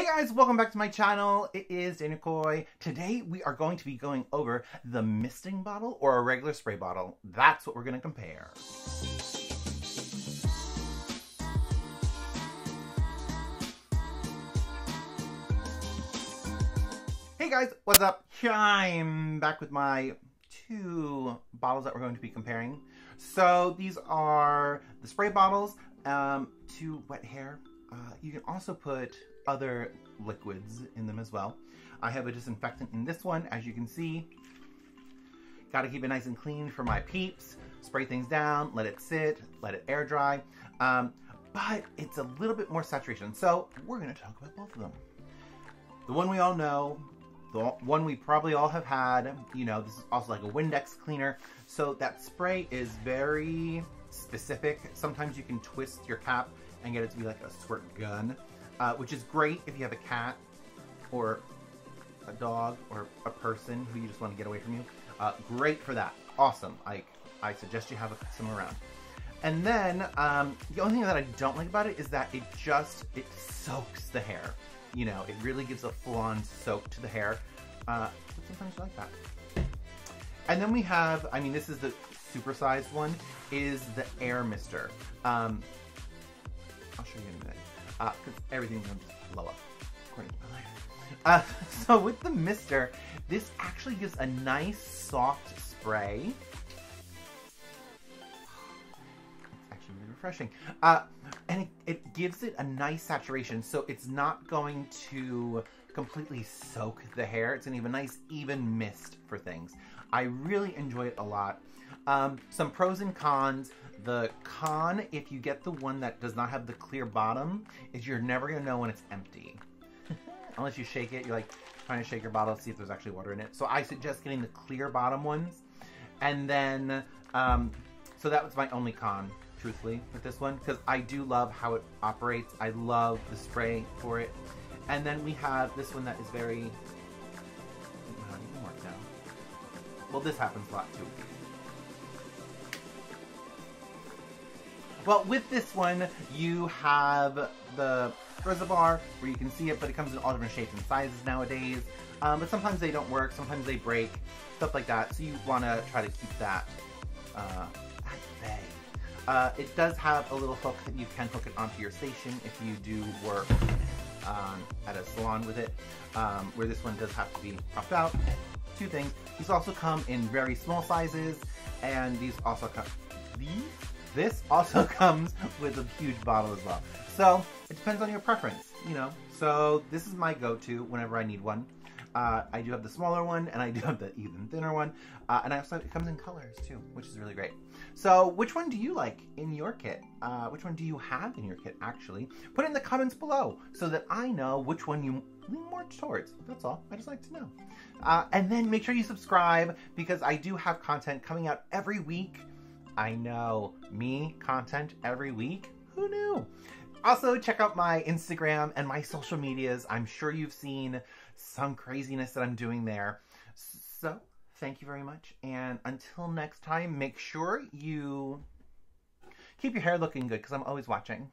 Hey guys, welcome back to my channel. It is Koye. Today we are going to be going over the misting bottle or a regular spray bottle. That's what we're going to compare. Hey guys, what's up? I'm back with my two bottles that we're going to be comparing. So these are the spray bottles to wet hair. You can also put other liquids in them as well. I have a disinfectant in this one, as you can see. Got to keep it nice and clean for my peeps. Spray things down, let it sit, let it air dry. But it's a little bit more saturation, so we're going to talk about both of them. The one we all know, the one we probably all have had, you know, this is also like a Windex cleaner. So that spray is very specific. Sometimes you can twist your cap and get it to be like a squirt gun, which is great if you have a cat or a dog or a person who you just want to get away from you. Great for that. Awesome. I suggest you have some around. And then the only thing that I don't like about it is that it soaks the hair. You know, it really gives a full-on soak to the hair. But sometimes you like that. And then we have, I mean, this is the supersized one, is the air mister. I'll show you in a minute, because everything's going to blow up, according to my life. So with the mister, this actually gives a nice soft spray. It's actually really refreshing. And it gives it a nice saturation, so it's not going to completely soak the hair. It's going to give a nice even mist for things. I really enjoy it a lot. Some pros and cons. The con, if you get the one that does not have the clear bottom, is you're never going to know when it's empty. Unless you shake it, you're like trying to shake your bottle to see if there's actually water in it. So I suggest getting the clear bottom ones. And then, so that was my only con, truthfully, with this one, because I do love how it operates. I love the spray for it. And then we have this one that is very, how do you work now? Well, this happens a lot too. Well, with this one, you have the reservoir where you can see it, but it comes in all different shapes and sizes nowadays. But sometimes they don't work, sometimes they break, stuff like that. So you want to try to keep that at bay. It does have a little hook that you can hook it onto your station if you do work at a salon with it, where this one does have to be popped out. Two things. These also come in very small sizes, and these also come... This also comes with a huge bottle as well. So it depends on your preference, you know. So this is my go-to whenever I need one. I do have the smaller one, and I do have the even thinner one. And I also it comes in colors too, which is really great. So which one do you like in your kit? Which one do you have in your kit, actually? Put it in the comments below so that I know which one you lean more towards. That's all. I just like to know. And then make sure you subscribe, because I do have content coming out every week. I know, me, content every week? Who knew? Also, check out my Instagram and my social medias. I'm sure you've seen some craziness that I'm doing there. So, thank you very much. And until next time, make sure you keep your hair looking good, because I'm always watching.